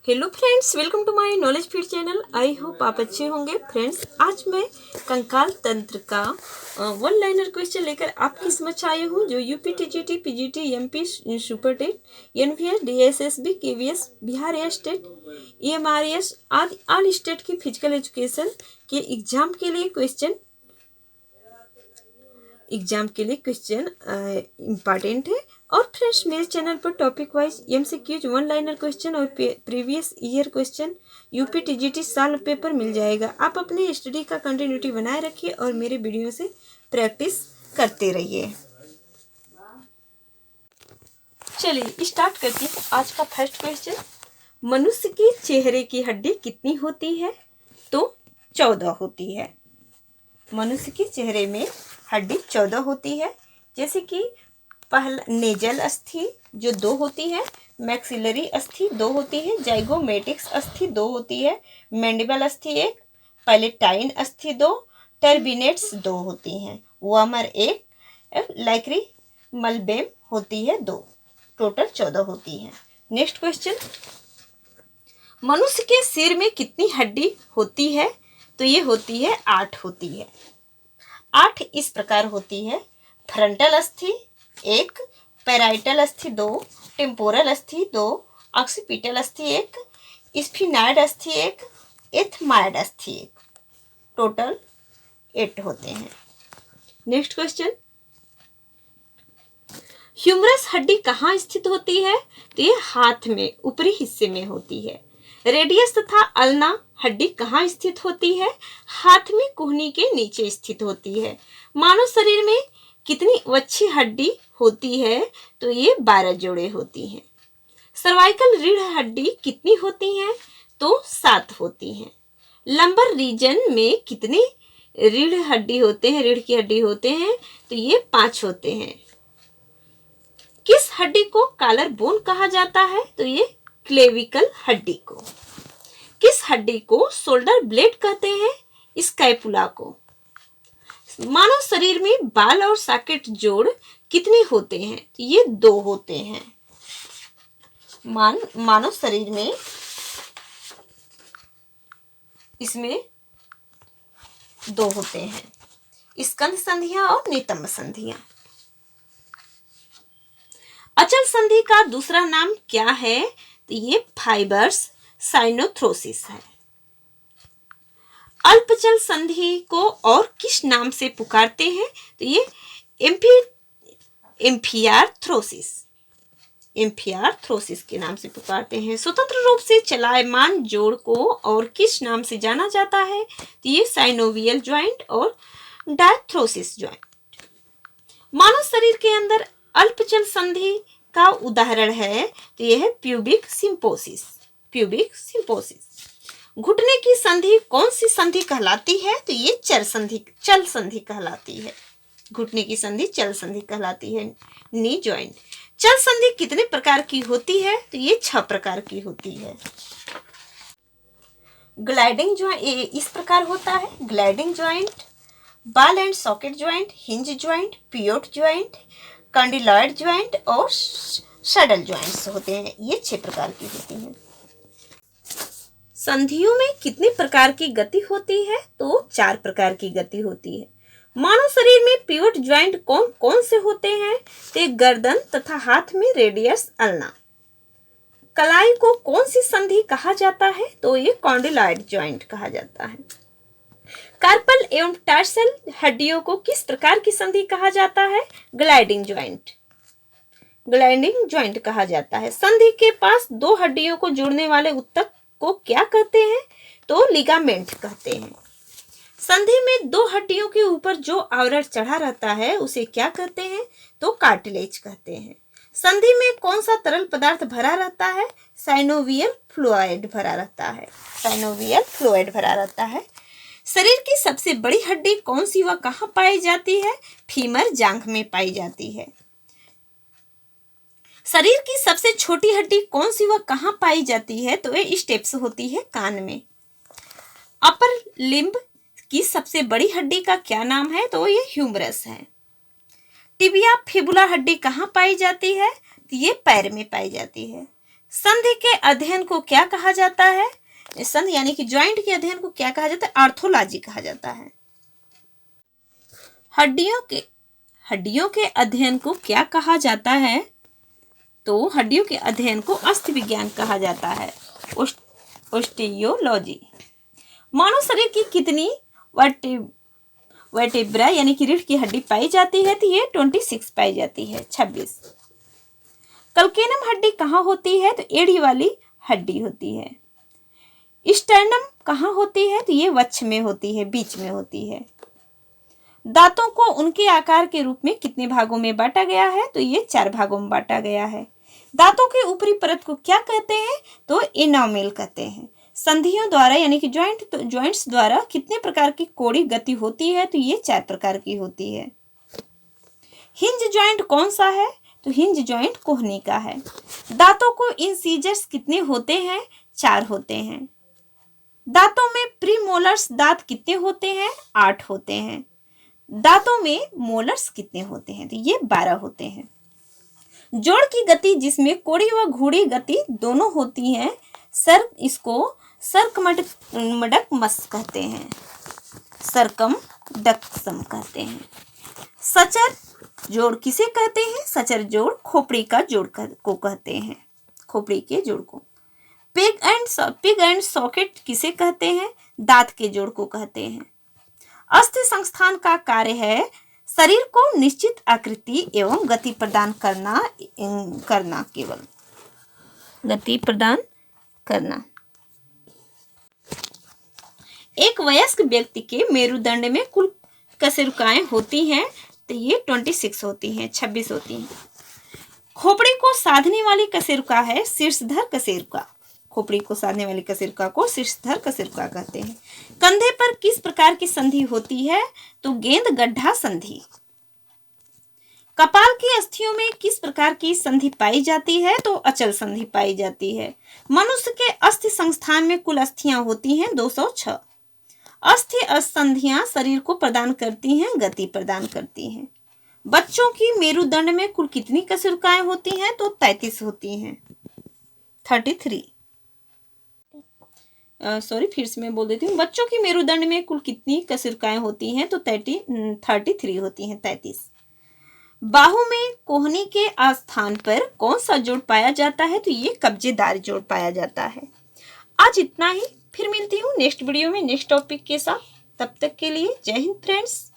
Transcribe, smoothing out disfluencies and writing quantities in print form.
Hello friends, welcome to my knowledge feed channel. I hope आप अच्छे होंगे। Friends, आज मैं कंकाल तंत्र का वन लाइनर क्वेश्चन लेकर आपकी समक्ष आई हूँ, जो UP TGT PGT MP super TET NVR DSSB KVS Bihar एयर स्टेट ईएमआरएस आदि ऑल स्टेट की फिजिकल एजुकेशन के एग्जाम के लिए क्वेश्चन इम्पॉर्टेंट है। और फ्रेंड्स, मेरे चैनल पर topic wise MCQs one liner question और previous year question UP TGT साल पेपर मिल जाएगा। आप अपनी स्टडी का कंटिन्यूटी बनाए रखिए और मेरे वीडियो से प्रैक्टिस करते रहिए। चलिए स्टार्ट करते हैं आज का फर्स्ट क्वेश्चन। मनुष्य के चेहरे की हड्डी कितनी होती है? तो 14 होती है। मनुष्य के चेहरे में हड्डी 14 होती है। जैसे कि पहला नेजल अस्थि जो 2 होती है, मैक्सिलरी अस्थि 2 होती है, जाइगोमेटिक्स अस्थि 2 होती है, मैंडिबल अस्थि 1, पैलेटाइन अस्थि 2, टर्बिनेट्स 2 होती हैं, वामर 1, लाइक्री मलबेम होती है 2। टोटल 14 होती है। नेक्स्ट क्वेश्चन, मनुष्य के सिर में कितनी हड्डी होती है? तो ये होती है 8 होती है। 8 इस प्रकार होती है। फ्रंटल अस्थि 1, पैराइटल अस्थि 2, टेम्पोरल अस्थि 2, ऑक्सीपिटल अस्थि 1, स्फिनाइड अस्थि 1, एथमाइड अस्थि 1। टोटल 8 होते हैं। नेक्स्ट क्वेश्चन, ह्यूमरस हड्डी कहाँ स्थित होती है? तो ये हाथ में ऊपरी हिस्से में होती है। रेडियस तथा अल्ना हड्डी कहाँ स्थित होती है? हाथ में कोहनी के नीचे स्थित होती है। मानव शरीर में कितनी वच्छी हड्डी होती है? तो ये 12 जोड़े होती हैं। सर्वाइकल रीढ़ हड्डी कितनी होती हैं? तो 7 होती हैं। लंबर रीजन में कितनी रीढ़ हड्डी होते हैं, रीढ़ की हड्डी होते हैं? तो ये 5 होते हैं। किस हड्डी को कॉलर बोन कहा जाता है? तो ये क्लेविकल हड्डी को। किस हड्डी को शोल्डर ब्लेड कहते हैं? स्कैपुला को। मानव शरीर में बाल और सॉकेट जोड़ कितने होते हैं? तो ये 2 होते हैं। मानव शरीर में इसमें 2 होते हैं, स्कंध संधियां और नितंब संधियां। अचल संधि का दूसरा नाम क्या है? तो ये फाइबर्स साइनोथ्रोसिस है। अल्पचल संधि को और किस नाम से पुकारते हैं? तो ये एम्फियार्थ्रोसिस के नाम से पुकारते हैं। स्वतंत्र रूप से चलायमान जोड़ को और किस नाम से जाना जाता है? तो ये साइनोवियल ज्वाइंट और डायथ्रोसिस ज्वाइंट। मानव शरीर के अंदर अल्पचल संधि का उदाहरण है, तो यह है प्यूबिक सिम्पोसिस। घुटने की संधि कौन सी संधि कहलाती है? तो ये चल संधि कहलाती है। घुटने की संधि चल संधि कहलाती है। Knee joint. चल संधि कितने प्रकार की होती है? तो ये 6 प्रकार की होती है। ग्लाइडिंग ज्वाइंट इस प्रकार होता है। Gliding joint, ball and socket joint, hinge joint, pivot joint, condyloid joint और सडल ज्वाइंट्स होते हैं। ये 6 प्रकार की होती हैं। संधियों में कितने प्रकार की गति होती है? तो 4 प्रकार की गति होती है। मानव शरीर में पिवट ज्वाइंट कौन कौन से होते हैं? तो गर्दन तथा हाथ में रेडियस अल्ना। कलाई को कौन सी संधि कहा जाता है? तो ये कॉन्डिलॉइड ज्वाइंट कहा जाता है। कार्पल एवं टार्सल हड्डियों को किस प्रकार की संधि कहा जाता है? ग्लाइडिंग ज्वाइंट कहा जाता है। संधि के पास 2 हड्डियों को जोड़ने वाले उत्तक को क्या कहते हैं? तो लिगामेंट कहते हैं। संधि में 2 हड्डियों के ऊपर जो आवरण चढ़ा रहता है उसे क्या कहते हैं? तो कार्टिलेज कहते हैं। संधि में कौन सा तरल पदार्थ भरा रहता है? साइनोवियल फ्लूइड भरा रहता है। शरीर की सबसे बड़ी हड्डी कौन सी व कहाँ पाई जाती है? फीमर जांघ में पाई जाती है। शरीर की सबसे छोटी हड्डी कौन सी व कहाँ पाई जाती है? तो ये स्टेप्स होती है कान में। अपर लिम्ब की सबसे बड़ी हड्डी का क्या नाम है? तो ये ह्यूमरस है। टिबिया फिबुला हड्डी कहाँ पाई जाती है? तो ये पैर में पाई जाती है। संधि के अध्ययन को क्या कहा जाता है? संधि यानी कि जॉइंट के अध्ययन को क्या कहा जाता है? आर्थोलॉजी कहा जाता है। हड्डियों के अध्ययन को क्या कहा जाता है? तो हड्डियों के अध्ययन को अस्थि विज्ञान कहा जाता है, ओस्टियोलॉजी। मानव शरीर की कितनी वर्टेब्रा यानी कि रीढ़ की हड्डी पाई जाती है? तो ये 26 पाई जाती है, 26। कल्केनम हड्डी कहाँ होती है? तो एड़ी वाली हड्डी होती है। स्टर्नम कहाँ होती है? तो ये वक्ष में होती है, बीच में होती है। दांतों को उनके आकार के रूप में कितने भागों में बांटा गया है? तो ये 4 भागों में बांटा गया है। दांतों के ऊपरी परत को क्या कहते हैं? तो एनामेल कहते हैं। संधियों द्वारा यानी कि जॉइंट्स द्वारा कितने प्रकार की कोणीय गति होती है? तो ये 4 प्रकार की होती है। हिंज जॉइंट कौन सा है? तो हिंज जॉइंट कोहनी का है। दांतों को इंसीजर्स कितने होते हैं? 4 होते हैं। दांतों में प्रीमोलर्स दांत कितने होते हैं? 8 होते हैं। दांतों में मोलर्स कितने होते हैं? तो ये 12 होते हैं। जोड़ की गति जिसमें कोड़ी व घूड़ी गति दोनों होती हैं, इसको सरकमडक्मस कहते हैं, सरकमडक्सम कहते हैं। सचर जोड़ किसे कहते हैं? सचर जोड़ खोपड़ी का जोड़ को कहते हैं, खोपड़ी के जोड़ को। पिग एंड सॉकेट किसे कहते हैं? दांत के जोड़ को कहते हैं। अस्थि संस्थान का कार्य है शरीर को निश्चित आकृति एवं गति प्रदान करना केवल गति प्रदान करना। एक वयस्क व्यक्ति के मेरुदंड में कुल कशेरुकाएं होती हैं? तो ये 26 होती हैं, 26 होती हैं। खोपड़ी को साधने वाली कशेरुका है शीर्षधर कशेरुका। खोपड़ी को साधने वाली कशेरुका को शीर्षधर कशेरुका कहते हैं। कंधे पर किस प्रकार की संधि होती है? तो गेंद गड्ढा संधि। कपाल की अस्थियों में किस प्रकार की संधि पाई जाती है? तो अचल संधि पाई जाती है। मनुष्य के अस्थि संस्थान में कुल अस्थियां होती हैं 206। अस्थि संधियां शरीर को प्रदान करती हैं, गति प्रदान करती हैं। बच्चों की मेरुदंड में कुल कितनी कशेरुकाएं होती हैं? तो 33 होती हैं, 33। फिर से मैं बोल देती हूँ। बच्चों की मेरुदंड में कुल कितनी कशेरुकाएं होती हैं? तो 33 होती हैं, 33। बाहु में कोहनी के स्थान पर कौन सा जोड़ पाया जाता है? तो ये कब्जेदार जोड़ पाया जाता है। आज इतना ही, फिर मिलती हूँ नेक्स्ट वीडियो में नेक्स्ट टॉपिक के साथ। तब तक के लिए जय हिंद फ्रेंड्स।